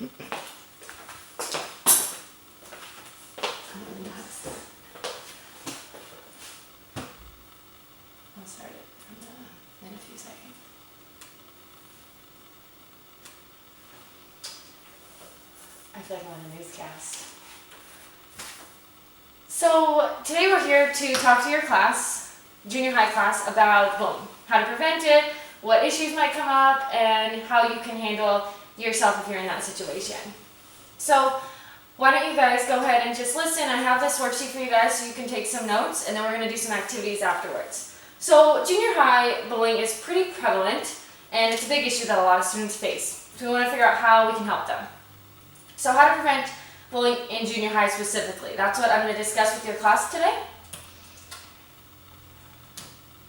I'll start it in a few seconds. I feel like I'm on a newscast. So today we're here to talk to your class, junior high class, about bullying, how to prevent it, what issues might come up, and how you can handle yourself if you're in that situation. So why don't you guys go ahead and just listen. I have this worksheet for you guys so you can take some notes, and then we're going to do some activities afterwards. So junior high bullying is pretty prevalent, and it's a big issue that a lot of students face. So we want to figure out how we can help them. So how to prevent bullying in junior high specifically. That's what I'm going to discuss with your class today.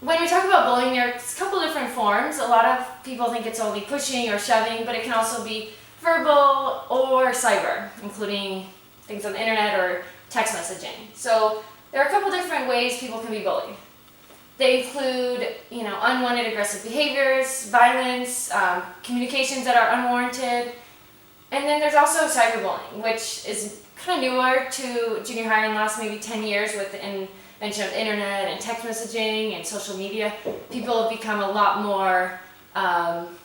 When we talk about bullying, there's a couple different forms. A lot of people think it's only pushing or shoving, but it can also be verbal or cyber, including things on the internet or text messaging. So there are a couple different ways people can be bullied. They include, unwanted aggressive behaviors, violence, communications that are unwarranted. And then there's also cyberbullying, which is kind of newer to junior high in the last maybe 10 years with the invention of the internet and text messaging and social media. People have become a lot more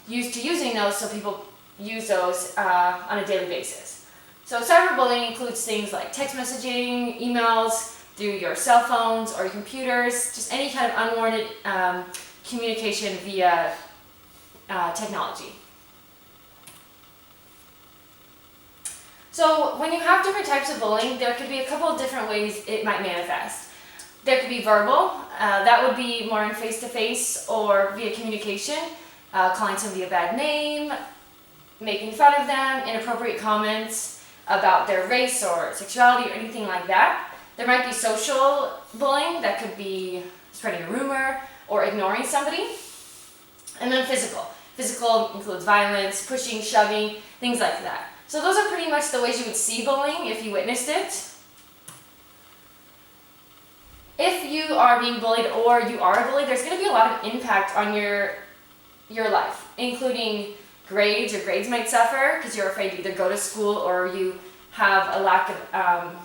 used to using those, so people use those on a daily basis. So cyberbullying includes things like text messaging, emails, through your cell phones or your computers, just any kind of unwarranted communication via technology. So when you have different types of bullying, there could be a couple of different ways it might manifest. There could be verbal, that would be more in face-to-face or via communication, calling somebody a bad name, making fun of them, inappropriate comments about their race or sexuality or anything like that. There might be social bullying, that could be spreading a rumor or ignoring somebody. And then physical. Physical includes violence, pushing, shoving, things like that. So those are pretty much the ways you would see bullying if you witnessed it. If you are being bullied or you are bullied, there's going to be a lot of impact on your life, including grades. Your grades might suffer because you're afraid to either go to school or you have a lack of,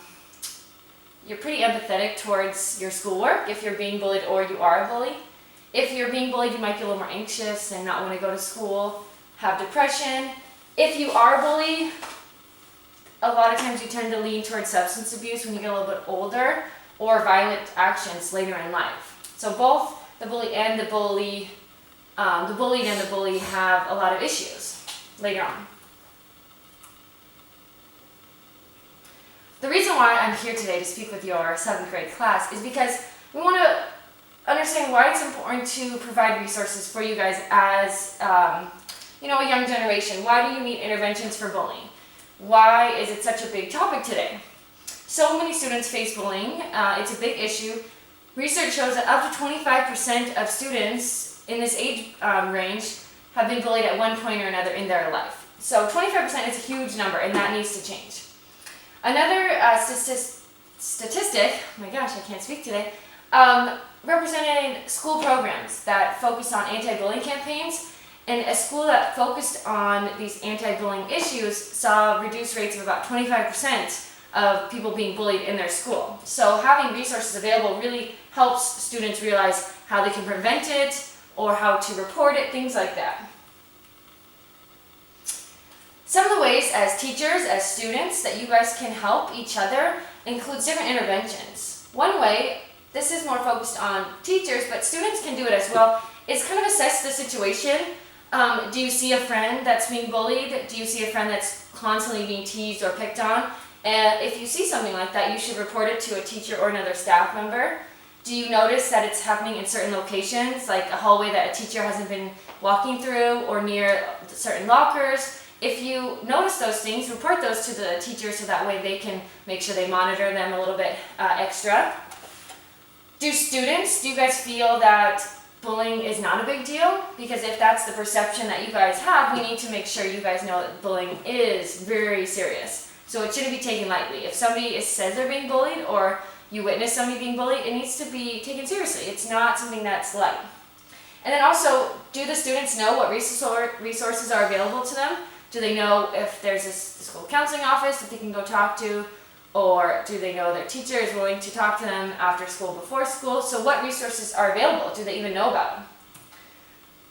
you're pretty empathetic towards your schoolwork if you're being bullied or you are a bully. If you're being bullied, you might be a little more anxious and not want to go to school, have depression. If you are bullied, a lot of times you tend to lean towards substance abuse when you get a little bit older, or violent actions later in life. So both the bully and the bullied and the bully have a lot of issues later on. The reason why I'm here today to speak with your 7th grade class is because we want to understand why it's important to provide resources for you guys as a young generation. Why do you need interventions for bullying? Why is it such a big topic today? So many students face bullying. It's a big issue. Research shows that up to 25% of students in this age range have been bullied at one point or another in their life. So 25% is a huge number, and that needs to change. Another statistic, oh my gosh, I can't speak today, represented school programs that focus on anti-bullying campaigns. And a school that focused on these anti-bullying issues saw reduced rates of about 25% of people being bullied in their school. So having resources available really helps students realize how they can prevent it or how to report it, things like that. Some of the ways as teachers, as students, that you guys can help each other includes different interventions. One way, this is more focused on teachers, but students can do it as well, is kind of assess the situation. Do you see a friend that's being bullied? Do you see a friend that's constantly being teased or picked on? If you see something like that, you should report it to a teacher or another staff member. Do you notice that it's happening in certain locations, like a hallway that a teacher hasn't been walking through or near certain lockers? If you notice those things, report those to the teacher so that way they can make sure they monitor them a little bit extra. Do you guys feel that bullying is not a big deal? Because if that's the perception that you guys have, we need to make sure you guys know that bullying is very serious. So it shouldn't be taken lightly. If somebody says they're being bullied or you witness somebody being bullied, it needs to be taken seriously. It's not something that's light. And then also, do the students know what resources are available to them? Do they know if there's a school counseling office that they can go talk to? Or do they know their teacher is willing to talk to them after school, before school? So what resources are available? Do they even know about them?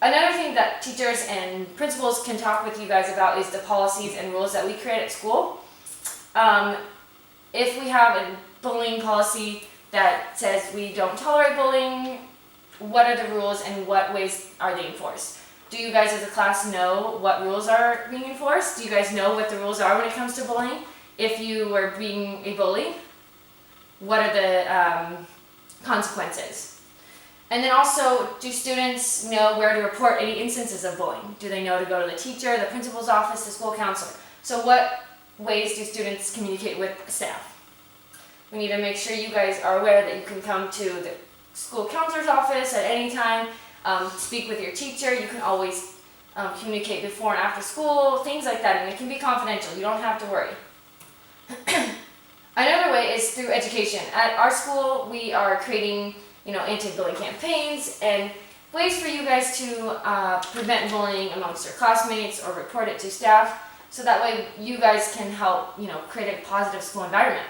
Another thing that teachers and principals can talk with you guys about is the policies and rules that we create at school. If we have a bullying policy that says we don't tolerate bullying, what are the rules and what ways are they enforced? Do you guys as a class know what rules are being enforced? Do you guys know what the rules are when it comes to bullying? If you were being a bully, what are the consequences? And then also, do students know where to report any instances of bullying? Do they know to go to the teacher, the principal's office, the school counselor? So what ways do students communicate with staff? We need to make sure you guys are aware that you can come to the school counselor's office at any time, speak with your teacher. You can always communicate before and after school, things like that, and it can be confidential. You don't have to worry. Another way is through education. At our school, we are creating, anti-bullying campaigns and ways for you guys to prevent bullying amongst your classmates or report it to staff, so that way you guys can help, create a positive school environment.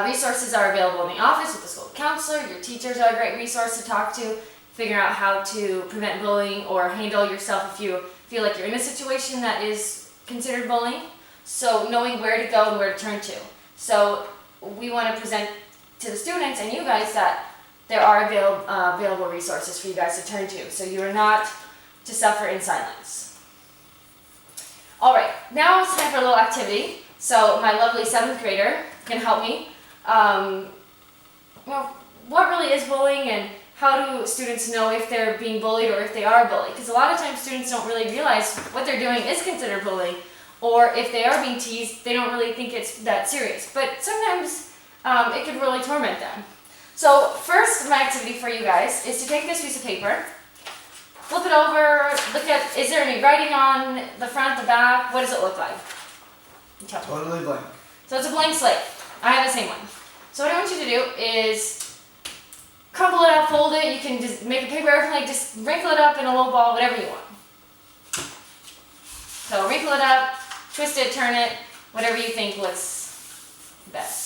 Resources are available in the office with the school counselor. Your teachers are a great resource to talk to, figure out how to prevent bullying or handle yourself if you feel like you're in a situation that is considered bullying. So knowing where to go and where to turn to. So we want to present to the students and you guys that there are available resources for you guys to turn to. So you are not to suffer in silence. All right, now it's time for a little activity. So my lovely 7th grader can help me. What really is bullying and how do students know if they're being bullied or if they are bullied? Because a lot of times students don't really realize what they're doing is considered bullying. Or if they are being teased, they don't really think it's that serious. But sometimes it could really torment them. So first, my activity for you guys is to take this piece of paper, flip it over, look at, is there any writing on the front, the back? What does it look like? Totally blank. So it's a blank slate. I have the same one. So what I want you to do is crumple it up, fold it. You can just make a paper airplane, just wrinkle it up in a little ball, whatever you want. So wrinkle it up, twist it, turn it, whatever you think looks best.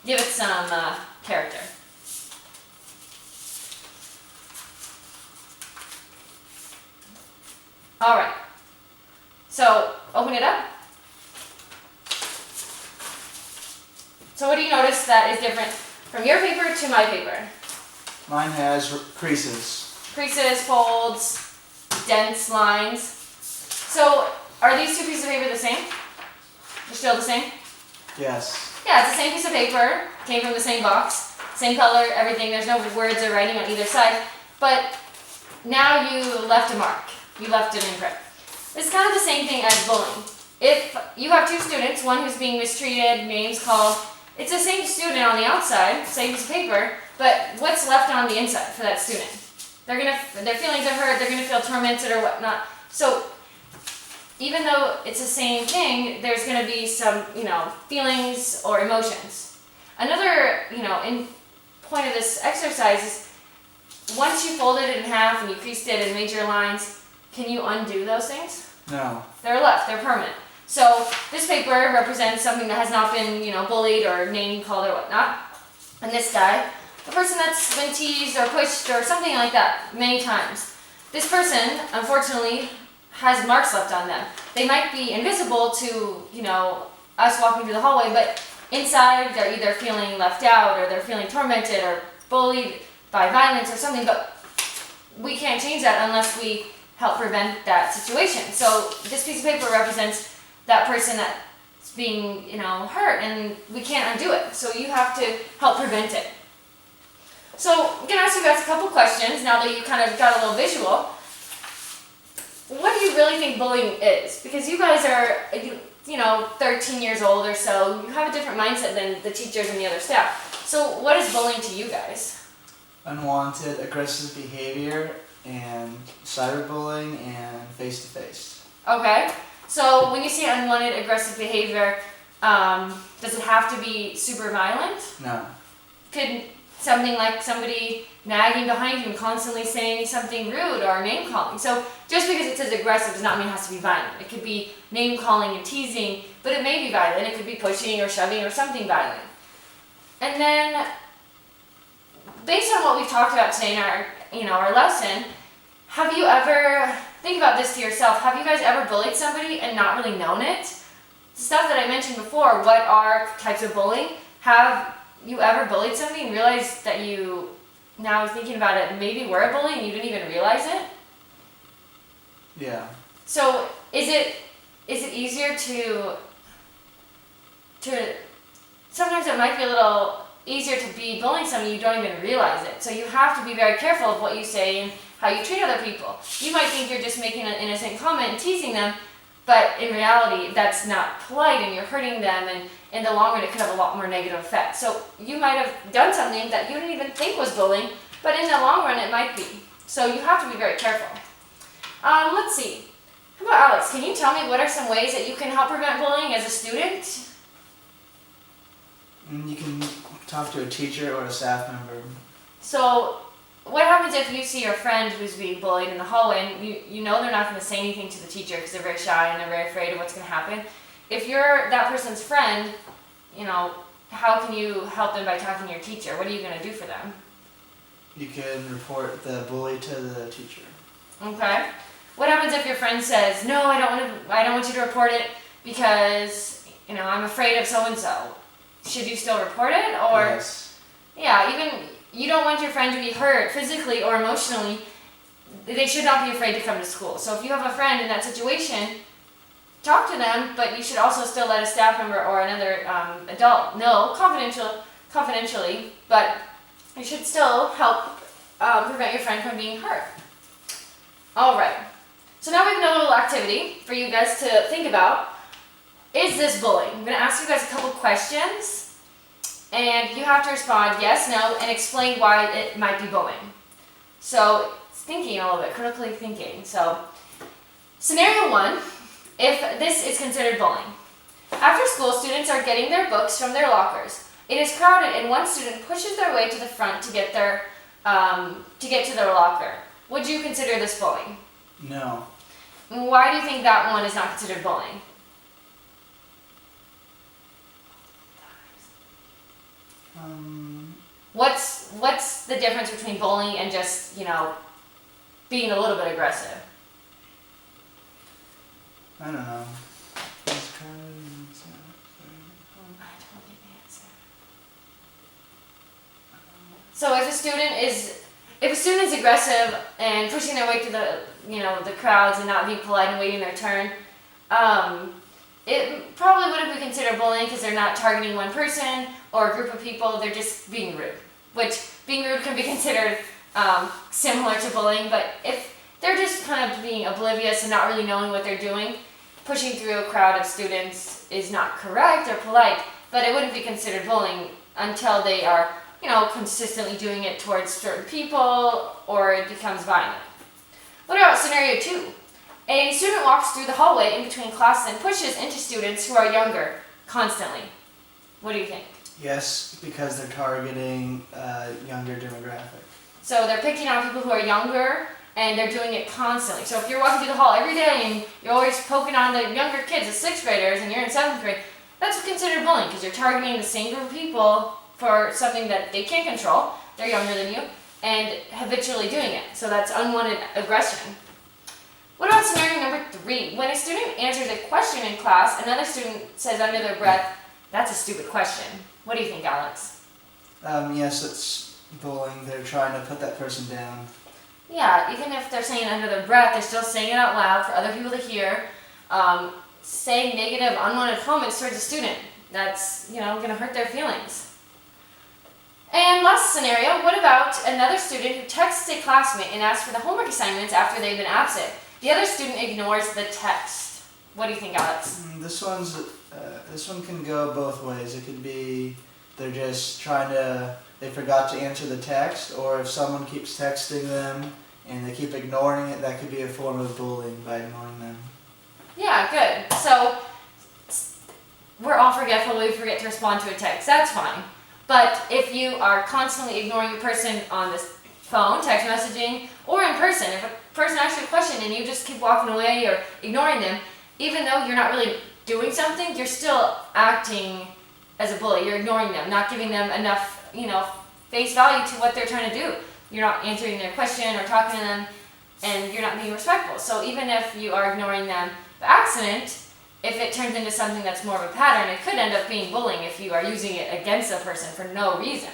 Give it some character. All right. So open it up. So what do you notice that is different from your paper to my paper? Mine has creases. Creases, folds, dents, lines. So are these two pieces of paper the same? They're still the same? Yes. Yeah, it's the same piece of paper, came from the same box, same color, everything. There's no words or writing on either side. But now you left a mark. You left an imprint. It's kind of the same thing as bullying. If you have two students, one who's being mistreated, names called, it's the same student on the outside, same piece of paper, but what's left on the inside for that student? Their feelings are hurt, they're gonna feel tormented or whatnot. So even though it's the same thing, there's gonna be some, feelings or emotions. Another, in point of this exercise is once you folded it in half and you creased it and made your lines, can you undo those things? No. They're left, they're permanent. So this paper represents something that has not been, bullied or name called or whatnot. And this guy, a person that's been teased or pushed or something like that many times. This person, unfortunately, has marks left on them. They might be invisible to, us walking through the hallway, but inside they're either feeling left out or they're feeling tormented or bullied by violence or something, but we can't change that unless we help prevent that situation. So this piece of paper represents that person that's being, hurt, and we can't undo it. So you have to help prevent it. So I'm gonna ask you guys a couple questions now that you kind of got a little visual. What do you really think bullying is? Because you guys are, 13 years old or so. You have a different mindset than the teachers and the other staff. So what is bullying to you guys? Unwanted aggressive behavior and cyberbullying and face-to-face. Okay. So when you say unwanted aggressive behavior, does it have to be super violent? No. Could something like somebody nagging behind you and constantly saying something rude or name calling. So just because it says aggressive does not mean it has to be violent. It could be name calling and teasing, but it may be violent. It could be pushing or shoving or something violent. And then, based on what we've talked about today in our lesson, have you ever, think about this to yourself, have you guys ever bullied somebody and not really known it? Stuff that I mentioned before, what are types of bullying? Have you ever bullied somebody and realized that you, now thinking about it, maybe were a bully and you didn't even realize it? Yeah. So is it easier to sometimes it might be a little easier to be bullying somebody you don't even realize it. So you have to be very careful of what you say and how you treat other people. You might think you're just making an innocent comment and teasing them, but in reality that's not polite and you're hurting them, and in the long run it could have a lot more negative effects. So you might have done something that you didn't even think was bullying, but in the long run it might be. So you have to be very careful. Let's see. How about Alex? Can you tell me what are some ways that you can help prevent bullying as a student? You can talk to a teacher or a staff member. So what happens if you see your friend who's being bullied in the hallway and you know they're not going to say anything to the teacher because they're very shy and they're very afraid of what's going to happen? If you're that person's friend, how can you help them by talking to your teacher? What are you going to do for them? You can report the bully to the teacher. Okay. What happens if your friend says, "No, I don't want you to report it because, I'm afraid of so and so." Should you still report it? Or yes. Yeah, even you don't want your friend to be hurt physically or emotionally. They should not be afraid to come to school. So if you have a friend in that situation, talk to them, but you should also still let a staff member or another adult know confidentially, but you should still help prevent your friend from being hurt. All right. So now we have another little activity for you guys to think about. Is this bullying? I'm going to ask you guys a couple questions, and you have to respond yes, no, and explain why it might be bullying. So it's thinking a little bit, critically thinking. So scenario 1, if this is considered bullying. After school, students are getting their books from their lockers. It is crowded, and one student pushes their way to the front to get to their locker. Would you consider this bullying? No. Why do you think that one is not considered bullying? What's the difference between bullying and just, being a little bit aggressive? I don't know. I don't know the answer. So if a student is aggressive and pushing their way through the crowds and not being polite and waiting their turn, it probably wouldn't be considered bullying because they're not targeting one person or a group of people, they're just being rude. Which, being rude can be considered similar to bullying, but if they're just kind of being oblivious and not really knowing what they're doing, pushing through a crowd of students is not correct or polite, but it wouldn't be considered bullying until they are, consistently doing it towards certain people or it becomes violent. What about scenario 2? A student walks through the hallway in between classes and pushes into students who are younger constantly. What do you think? Yes, because they're targeting a younger demographic. So they're picking on people who are younger and they're doing it constantly. So if you're walking through the hall every day and you're always poking on the younger kids, the 6th graders, and you're in 7th grade, that's considered bullying because you're targeting the same group of people for something that they can't control. They're younger than you and habitually doing it. So that's unwanted aggression. What about scenario number 3? When a student answers a question in class, another student says under their breath, "That's a stupid question." What do you think, Alex? Yes, it's bullying. They're trying to put that person down. Yeah, even if they're saying it under their breath, they're still saying it out loud for other people to hear. Saying negative, unwanted comments towards a student. That's, going to hurt their feelings. And last scenario, what about another student who texts a classmate and asks for the homework assignments after they've been absent? The other student ignores the text. What do you think, Alex? This one can go both ways. It could be they're just they forgot to answer the text, or if someone keeps texting them and they keep ignoring it, that could be a form of bullying by ignoring them. Yeah, good. So we're all forgetful, we forget to respond to a text. That's fine. But if you are constantly ignoring a person on this phone, text messaging, or in person. If a person asks you a question and you just keep walking away or ignoring them, even though you're not really doing something, you're still acting as a bully. You're ignoring them, not giving them enough, face value to what they're trying to do. You're not answering their question or talking to them, and you're not being respectful. So even if you are ignoring them by accident, if it turns into something that's more of a pattern, it could end up being bullying if you are using it against a person for no reason.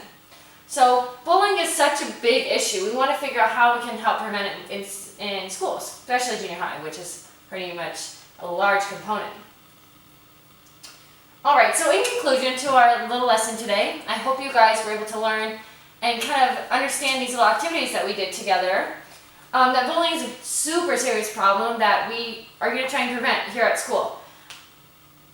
So bullying is such a big issue. We want to figure out how we can help prevent it in schools, especially junior high, which is pretty much a large component. Alright, so in conclusion to our little lesson today, I hope you guys were able to learn and kind of understand these little activities that we did together. That bullying is a super serious problem that we are going to try and prevent here at school.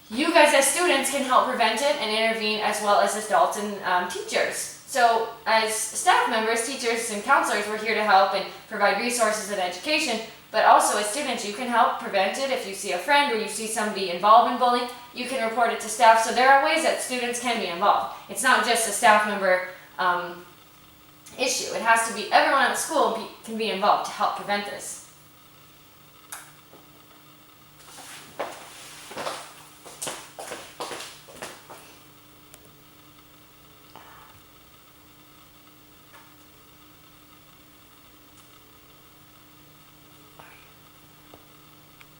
You guys as students can help prevent it and intervene, as well as adults and teachers. So as staff members, teachers, and counselors, we're here to help and provide resources and education. But also as students, you can help prevent it. If you see a friend or you see somebody involved in bullying, you can report it to staff. So there are ways that students can be involved. It's not just a staff member issue. It has to be everyone at school can be involved to help prevent this.